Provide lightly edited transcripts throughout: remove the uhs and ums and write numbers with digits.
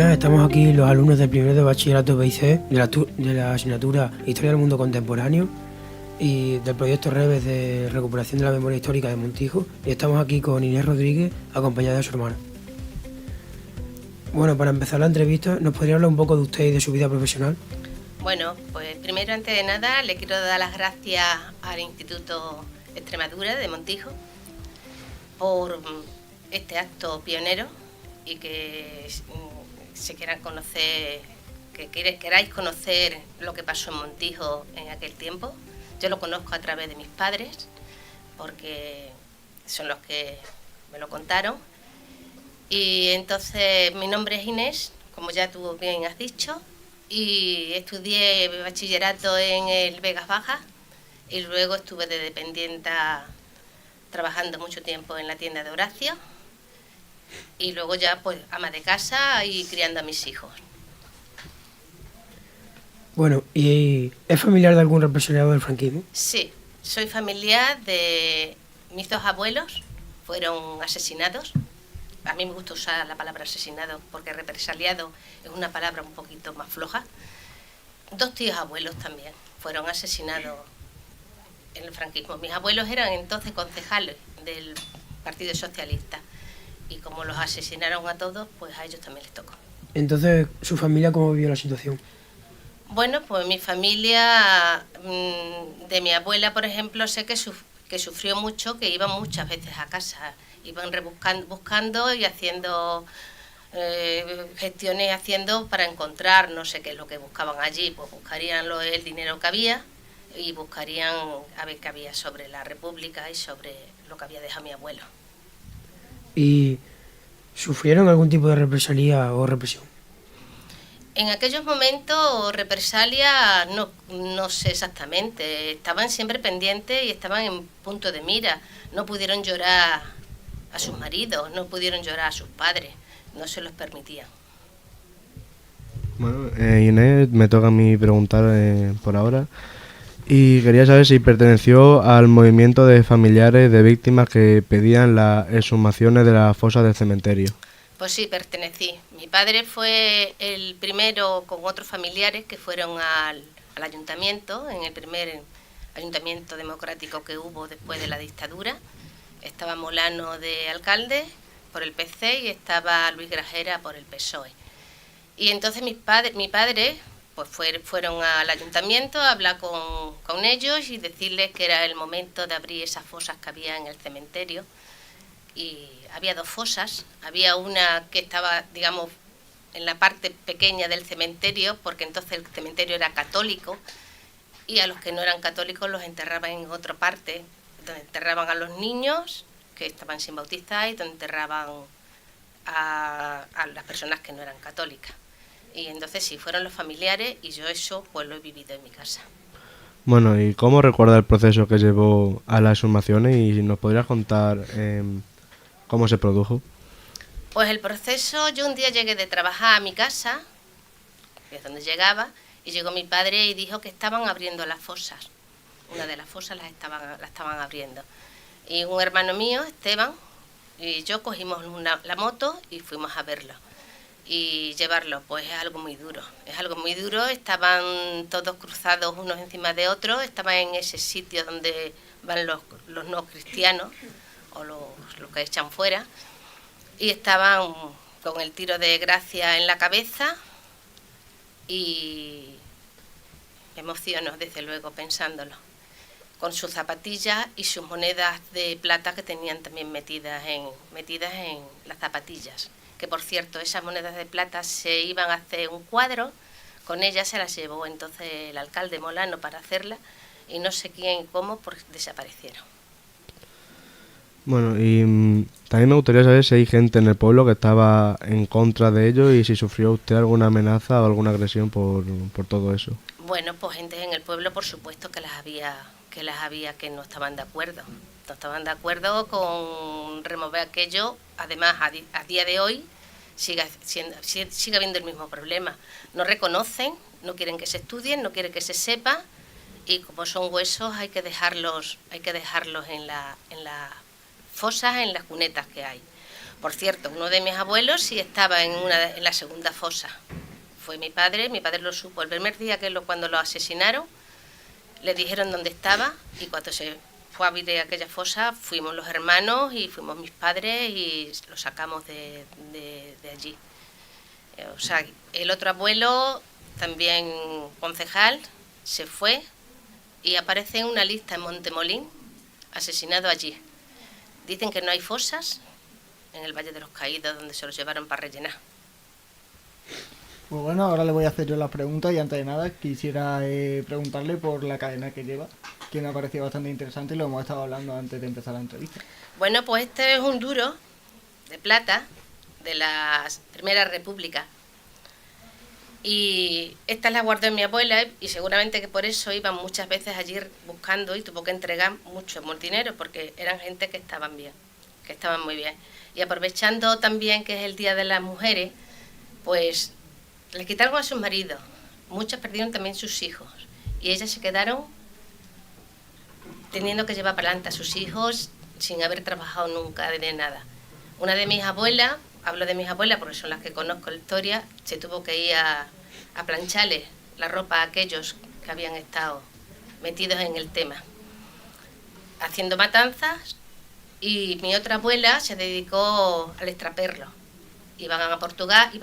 Buenas, estamos aquí los alumnos del primero de bachillerato BIC de la asignatura Historia del Mundo Contemporáneo y del proyecto Reves de recuperación de la memoria histórica de Montijo, y estamos aquí con Inés Rodríguez, acompañada de su hermana. Bueno, para empezar la entrevista, ¿nos podría hablar un poco de usted y de su vida profesional? Bueno, pues primero, antes de nada, le quiero dar las gracias al Instituto Extremadura de Montijo por este acto pionero y que se quieran conocer, queráis conocer lo que pasó en Montijo en aquel tiempo. Yo lo conozco a través de mis padres, porque son los que me lo contaron. Y entonces mi nombre es Inés, como ya tú bien has dicho, y estudié bachillerato en el Vegas Bajas y luego estuve de dependienta trabajando mucho tiempo en la tienda de Horacio y luego ya pues ama de casa y criando a mis hijos. Bueno, ¿y es familiar de algún represaliado del franquismo? Sí, soy familiar de mis dos abuelos, fueron asesinados. A mí me gusta usar la palabra asesinado porque represaliado es una palabra un poquito más floja. Dos tíos abuelos también fueron asesinados en el franquismo. Mis abuelos eran entonces concejales del Partido Socialista y como los asesinaron a todos, pues a ellos también les tocó. Entonces, ¿su familia cómo vivió la situación? Bueno, pues mi familia, de mi abuela, por ejemplo, sé que sufrió mucho, que iban muchas veces a casa, iban buscando y haciendo gestiones para encontrar, no sé qué es lo que buscaban allí, pues buscarían el dinero que había y buscarían a ver qué había sobre la República y sobre lo que había dejado mi abuelo. ¿Y sufrieron algún tipo de represalia o represión? En aquellos momentos, represalia, no sé exactamente, estaban siempre pendientes y estaban en punto de mira. No pudieron llorar a sus maridos, no pudieron llorar a sus padres, no se los permitían. Bueno, Inés, me toca a mí preguntar por ahora. Y quería saber si perteneció al movimiento de familiares de víctimas que pedían las exhumaciones de las fosas del cementerio. Pues sí, pertenecí. Mi padre fue el primero con otros familiares que fueron al ayuntamiento, en el primer ayuntamiento democrático que hubo después de la dictadura. Estaba Molano de alcalde por el PC y estaba Luis Grajera por el PSOE. Y entonces mi padre pues fueron al ayuntamiento a hablar con ellos y decirles que era el momento de abrir esas fosas que había en el cementerio. Y había dos fosas, había una que estaba, digamos, en la parte pequeña del cementerio, porque entonces el cementerio era católico, y a los que no eran católicos los enterraban en otra parte, donde enterraban a los niños que estaban sin bautizar y donde enterraban a las personas que no eran católicas. Y entonces sí, fueron los familiares y yo eso pues lo he vivido en mi casa. Bueno, ¿y cómo recuerda el proceso que llevó a las exhumaciones? Y nos podrías contar cómo se produjo. Pues el proceso, yo un día llegué de trabajar a mi casa, que es donde llegaba, y llegó mi padre y dijo que estaban abriendo las fosas. Una de las fosas la estaban abriendo. Y un hermano mío, Esteban, y yo cogimos la moto y fuimos a verlo. Y llevarlo, pues es algo muy duro. Es algo muy duro, estaban todos cruzados unos encima de otros, estaban en ese sitio donde van los no cristianos, o los que echan fuera, y estaban con el tiro de gracia en la cabeza y me emociono desde luego pensándolo, con sus zapatillas y sus monedas de plata que tenían también metidas en las zapatillas, que por cierto esas monedas de plata se iban a hacer un cuadro, con ellas se las llevó entonces el alcalde Molano para hacerla y no sé quién y cómo porque desaparecieron. Bueno, y también me gustaría saber si hay gente en el pueblo que estaba en contra de ello y si sufrió usted alguna amenaza o alguna agresión por todo eso. Bueno, pues gente en el pueblo, por supuesto que las había que no estaban de acuerdo. No estaban de acuerdo con remover aquello. Además, a día de hoy sigue habiendo el mismo problema. No reconocen, no quieren que se estudien, no quieren que se sepa y como son huesos hay que dejarlos en las fosas, en las cunetas que hay. Por cierto, uno de mis abuelos sí estaba en la segunda fosa. Fue mi padre lo supo. El primer día cuando lo asesinaron, le dijeron dónde estaba, y cuando se fue a abrir aquella fosa, fuimos los hermanos y fuimos mis padres y lo sacamos de allí. O sea, el otro abuelo, también concejal, se fue y aparece en una lista en Montemolín, asesinado allí. Dicen que no hay fosas en el Valle de los Caídos donde se los llevaron para rellenar. Pues bueno, ahora le voy a hacer yo las preguntas y antes de nada quisiera preguntarle por la cadena que lleva, que me ha parecido bastante interesante y lo hemos estado hablando antes de empezar la entrevista. Bueno, pues este es un duro de plata de la Primera República. Y esta la guardó mi abuela y seguramente que por eso iban muchas veces allí buscando y tuvo que entregar mucho dinero porque eran gente que estaban bien, que estaban muy bien. Y aprovechando también que es el Día de las Mujeres, pues les quitaron a sus maridos, muchas perdieron también sus hijos y ellas se quedaron teniendo que llevar para adelante a sus hijos sin haber trabajado nunca de nada. Una de mis abuelas, hablo de mis abuelas porque son las que conozco la historia, se tuvo que ir a plancharles la ropa a aquellos que habían estado metidos en el tema, haciendo matanzas, y mi otra abuela se dedicó al extraperlo. Iba a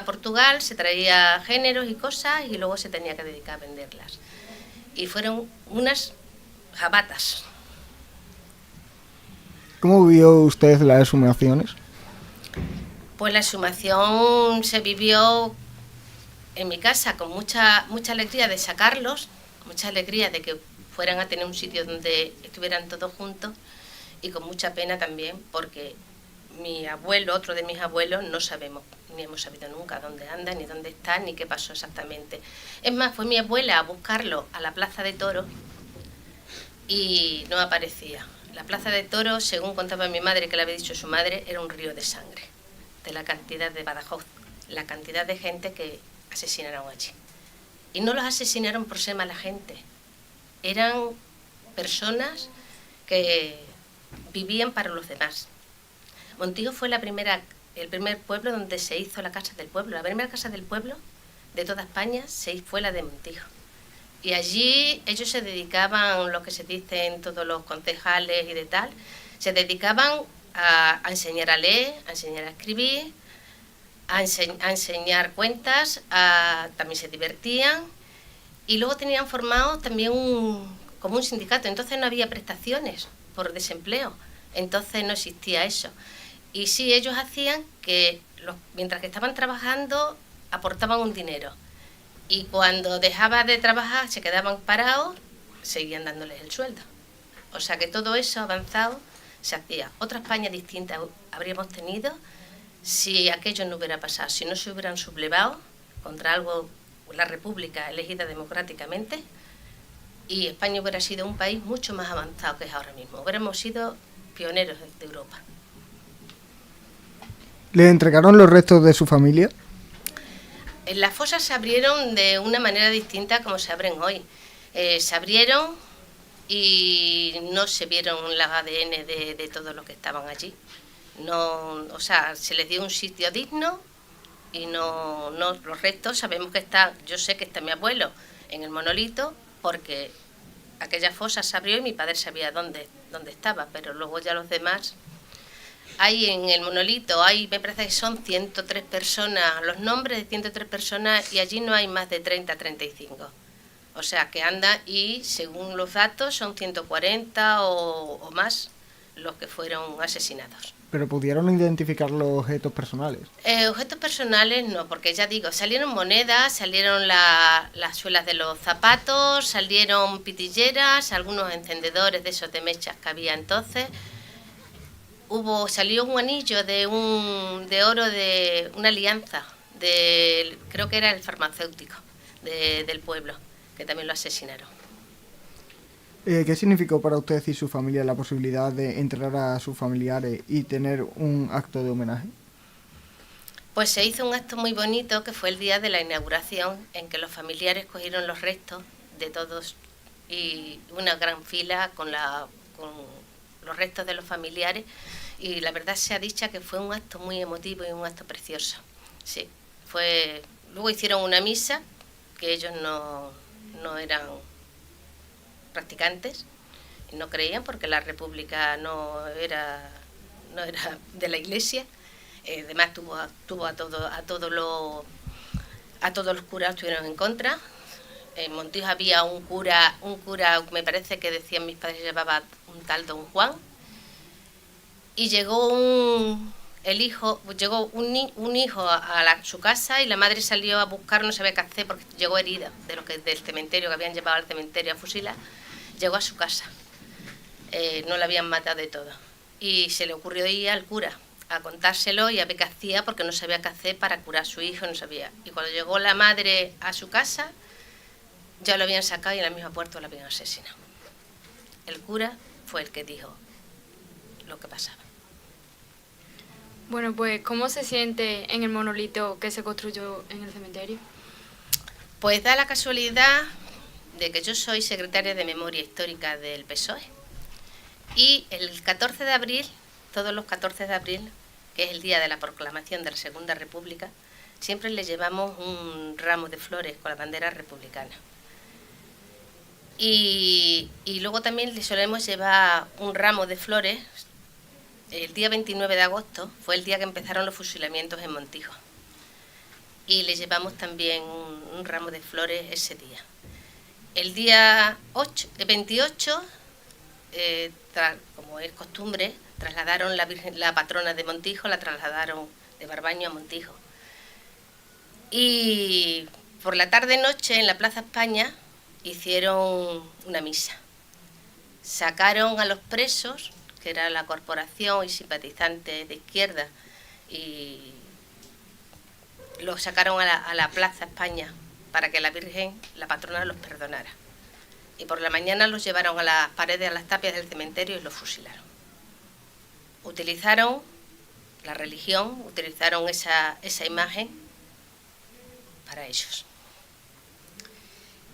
Portugal, se traía géneros y cosas y luego se tenía que dedicar a venderlas. Y fueron unas jabatas. ¿Cómo vio usted las exhumaciones? Pues la exhumación se vivió en mi casa con mucha alegría de sacarlos, mucha alegría de que fueran a tener un sitio donde estuvieran todos juntos, y con mucha pena también porque mi abuelo, otro de mis abuelos, no sabemos, ni hemos sabido nunca dónde anda, ni dónde está, ni qué pasó exactamente. Es más, fue mi abuela a buscarlo a la Plaza de Toros y no aparecía. La Plaza de Toros, según contaba mi madre, que le había dicho su madre, era un río de sangre, de la cantidad de Badajoz, la cantidad de gente que asesinaron allí. Y no los asesinaron por ser mala gente, eran personas que vivían para los demás. Montijo fue el primer pueblo donde se hizo la Casa del Pueblo. La primera Casa del Pueblo de toda España fue la de Montijo. Y allí ellos se dedicaban, lo que se dicen todos los concejales y de tal, se dedicaban a enseñar a leer, a enseñar a escribir, a enseñar cuentas, también se divertían. Y luego tenían formado también como un sindicato, entonces no había prestaciones por desempleo, entonces no existía eso. Y sí, ellos hacían que mientras que estaban trabajando aportaban un dinero y cuando dejaba de trabajar se quedaban parados, seguían dándoles el sueldo. O sea que todo eso avanzado se hacía. Otra España distinta habríamos tenido si aquello no hubiera pasado, si no se hubieran sublevado contra algo, la República elegida democráticamente, y España hubiera sido un país mucho más avanzado que es ahora mismo. Hubiéramos sido pioneros de Europa. ¿Le entregaron los restos de su familia? Las fosas se abrieron de una manera distinta como se abren hoy. Se abrieron y no se vieron los ADN de todos los que estaban allí. No, o sea, se les dio un sitio digno y no los restos sabemos que están. Yo sé que está mi abuelo en el monolito porque aquella fosa se abrió y mi padre sabía dónde estaba, pero luego ya los demás. Hay en el monolito, me parece que son 103 personas, los nombres de 103 personas, y allí no hay más de 30, 35. O sea que anda, y según los datos son 140 o más los que fueron asesinados. ¿Pero pudieron identificar los objetos personales? Objetos personales no, porque ya digo, salieron monedas, salieron las suelas de los zapatos, salieron pitilleras, algunos encendedores de esos de mechas que había entonces. Salió un anillo de oro de una alianza, creo que era el farmacéutico del pueblo, que también lo asesinaron. ¿Qué significó para usted y su familia la posibilidad de enterrar a sus familiares y tener un acto de homenaje? Pues se hizo un acto muy bonito que fue el día de la inauguración, en que los familiares cogieron los restos de todos y una gran fila con los restos de los familiares, y la verdad sea dicha que fue un acto muy emotivo y un acto precioso. Sí, luego hicieron una misa, que ellos no eran practicantes y no creían porque la República no era de la Iglesia. Además tuvo a todos los curas estuvieron en contra. En Montijo había un cura, me parece que decían mis padres, llevaba un tal don Juan, y llegó un hijo a su casa, y la madre salió a buscar, no sabía qué hacer porque llegó herida del cementerio, que habían llevado al cementerio a fusilar. Llegó a su casa, no la habían matado de todo, y se le ocurrió ir al cura a contárselo y a ver qué hacía, porque no sabía qué hacer para curar a su hijo, no sabía. Y cuando llegó la madre a su casa, ya lo habían sacado y en la misma puerta lo habían asesinado. El cura fue el que dijo lo que pasaba. Bueno, pues, ¿cómo se siente en el monolito que se construyó en el cementerio? Pues da la casualidad de que yo soy secretaria de Memoria Histórica del PSOE. Y el 14 de abril, todos los 14 de abril, que es el día de la proclamación de la Segunda República, siempre le llevamos un ramo de flores con la bandera republicana. Y luego también le solemos llevar un ramo de flores. El día 29 de agosto fue el día que empezaron los fusilamientos en Montijo. Y le llevamos también un ramo de flores ese día. El día 28, como es costumbre, trasladaron la patrona de Montijo, la trasladaron de Barbaño a Montijo. Y por la tarde-noche en la Plaza España hicieron una misa. Sacaron a los presos, que era la corporación y simpatizantes de izquierda, y los sacaron a la Plaza España para que la Virgen, la patrona, los perdonara. Y por la mañana los llevaron a las paredes, a las tapias del cementerio y los fusilaron. Utilizaron la religión, utilizaron esa imagen para ellos.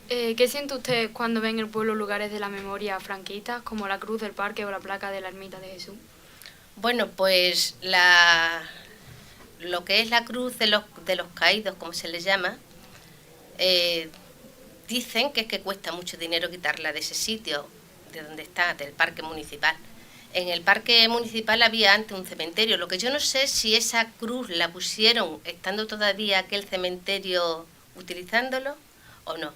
¿Qué siente usted cuando ve en el pueblo lugares de la memoria franquistas, como la Cruz del Parque o la placa de la Ermita de Jesús? Bueno, pues lo que es la Cruz de los Caídos, como se les llama, dicen que es que cuesta mucho dinero quitarla de ese sitio, de donde está, del parque municipal. En el parque municipal había antes un cementerio. Lo que yo no sé si esa cruz la pusieron estando todavía aquel cementerio utilizándolo o no.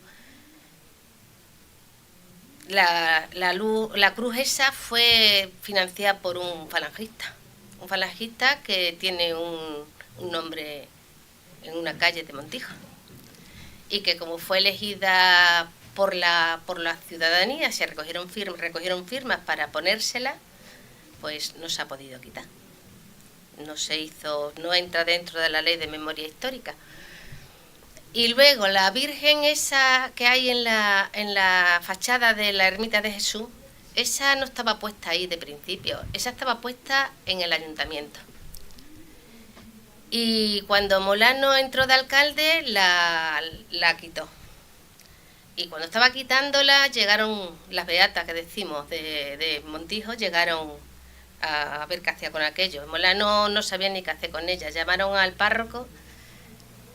La cruz esa fue financiada por un falangista que tiene un nombre en una calle de Montijo, y que como fue elegida por la ciudadanía, se recogieron firmas para ponérsela, pues no se ha podido quitar. No entra dentro de la ley de memoria histórica. Y luego la Virgen esa que hay en la fachada de la Ermita de Jesús, esa no estaba puesta ahí de principio, esa estaba puesta en el ayuntamiento. Y cuando Molano entró de alcalde, la quitó. Y cuando estaba quitándola, llegaron las beatas que decimos de Montijo, llegaron a ver qué hacía con aquello. Molano no sabía ni qué hacer con ella, llamaron al párroco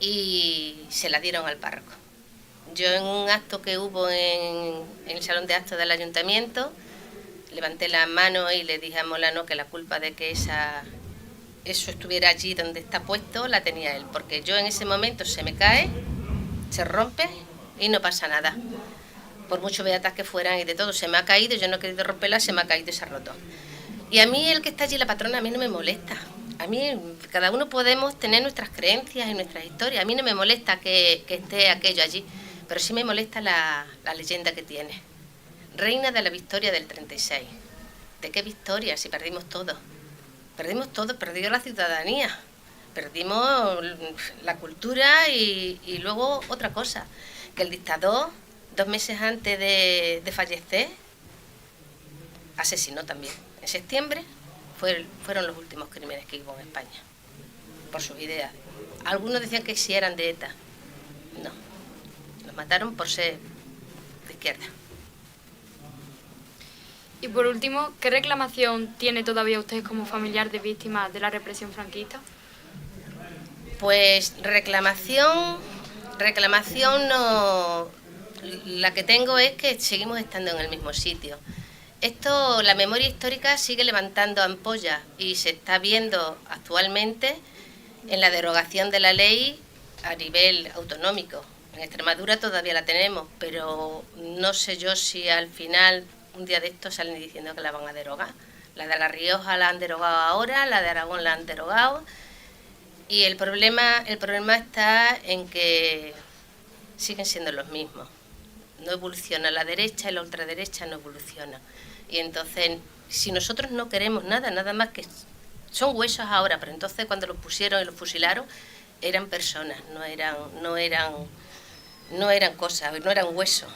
y se la dieron al párroco. Yo en un acto que hubo en el salón de actos del ayuntamiento, levanté la mano y le dije a Molano que la culpa de que eso estuviera allí donde está puesto la tenía él, porque yo en ese momento se me cae, se rompe y no pasa nada. Por mucho beatas que fueran y de todo, se me ha caído, yo no he querido romperla, se me ha caído y se ha roto. Y a mí el que está allí, la patrona, a mí no me molesta. A mí, cada uno podemos tener nuestras creencias y nuestras historias. A mí no me molesta que esté aquello allí, pero sí me molesta la leyenda que tiene. Reina de la Victoria del 36. ¿De qué victoria? Si perdimos todo. Perdimos todo, perdió la ciudadanía, perdimos la cultura y luego otra cosa, que el dictador, 2 meses antes de fallecer, asesinó también. En septiembre fueron los últimos crímenes que hubo en España, por sus ideas. Algunos decían que sí eran de ETA. No, los mataron por ser de izquierda. Y por último, ¿qué reclamación tiene todavía usted como familiar de víctimas de la represión franquista? Pues reclamación no. La que tengo es que seguimos estando en el mismo sitio. Esto, la memoria histórica sigue levantando ampollas y se está viendo actualmente en la derogación de la ley a nivel autonómico. En Extremadura todavía la tenemos, pero no sé yo si al final, un día de estos, salen diciendo que la van a derogar. La de La Rioja la han derogado ahora, la de Aragón la han derogado, y el problema está en que siguen siendo los mismos. No evoluciona la derecha y la ultraderecha no evoluciona. Y entonces, si nosotros no queremos nada más que... Son huesos ahora, pero entonces cuando los pusieron y los fusilaron, eran personas, no eran cosas, no eran huesos.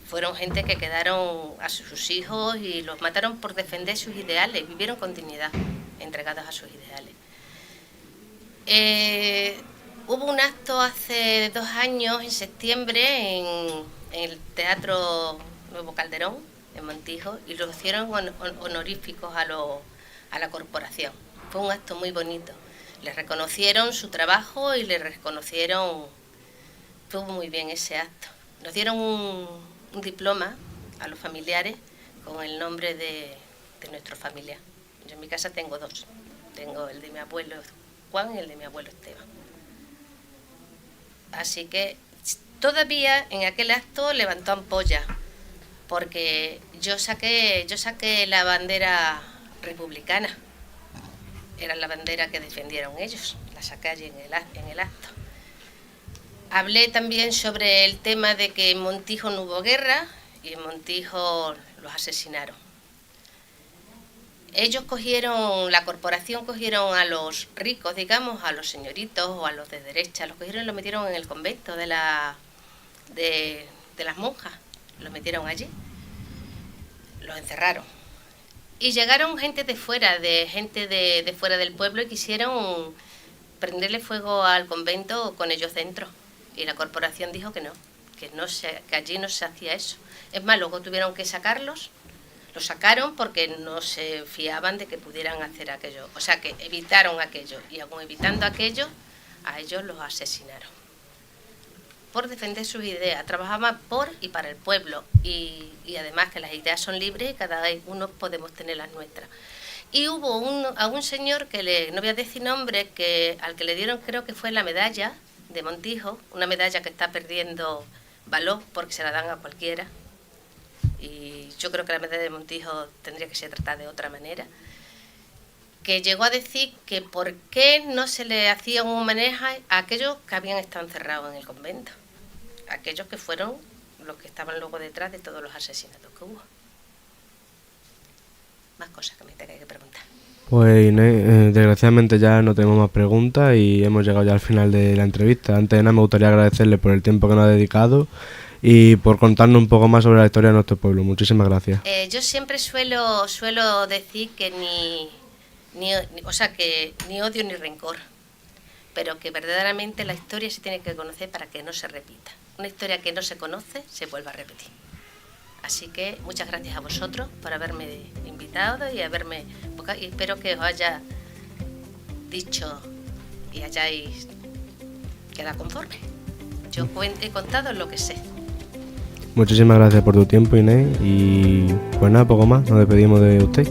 Fueron gente que quedaron a sus hijos y los mataron por defender sus ideales, vivieron con dignidad, entregados a sus ideales. Hubo un acto hace 2 años, en septiembre, en el Teatro Nuevo Calderón, en Montijo, y lo hicieron honoríficos a la corporación. Fue un acto muy bonito. Les reconocieron su trabajo y les reconocieron... Estuvo muy bien ese acto. Nos dieron un diploma a los familiares con el nombre de nuestro familiar. Yo en mi casa tengo 2. Tengo el de mi abuelo Juan y el de mi abuelo Esteban. Así que todavía en aquel acto levantó ampolla, porque yo saqué la bandera republicana. Era la bandera que defendieron ellos, la saqué allí en el acto. Hablé también sobre el tema de que en Montijo no hubo guerra y en Montijo los asesinaron. Ellos la corporación cogieron a los ricos, digamos, a los señoritos o a los de derecha, los cogieron y los metieron en el convento de las monjas, los metieron allí, los encerraron. Y llegaron gente de fuera del pueblo y quisieron prenderle fuego al convento con ellos dentro. Y la corporación dijo que no, que allí no se hacía eso. Es más, luego tuvieron que sacarlos. Los sacaron porque no se fiaban de que pudieran hacer aquello. O sea, que evitaron aquello. Y aun evitando aquello, a ellos los asesinaron. Por defender sus ideas. Trabajaban por y para el pueblo. Y además que las ideas son libres y cada uno podemos tener las nuestras. Y hubo a un señor no voy a decir nombre, al que le dieron, creo que fue la medalla de Montijo, una medalla que está perdiendo valor porque se la dan a cualquiera. Y yo creo que la medalla de Montijo tendría que ser tratada de otra manera, que llegó a decir que por qué no se le hacía un homenaje a aquellos que habían estado encerrados en el convento, aquellos que fueron los que estaban luego detrás de todos los asesinatos que hubo. Más cosas que me tenga que preguntar. Pues Inés, desgraciadamente ya no tenemos más preguntas y hemos llegado ya al final de la entrevista. Antes de nada me gustaría agradecerle por el tiempo que nos ha dedicado y por contarnos un poco más sobre la historia de nuestro pueblo. Muchísimas gracias. Yo siempre suelo decir que que ni odio ni rencor, pero que verdaderamente la historia se tiene que conocer para que no se repita. Una historia que no se conoce se vuelve a repetir. Así que muchas gracias a vosotros por haberme invitado y espero que os haya dicho y hayáis quedado conforme. Yo he contado lo que sé. Muchísimas gracias por tu tiempo, Inés, y pues nada, poco más, nos despedimos de usted.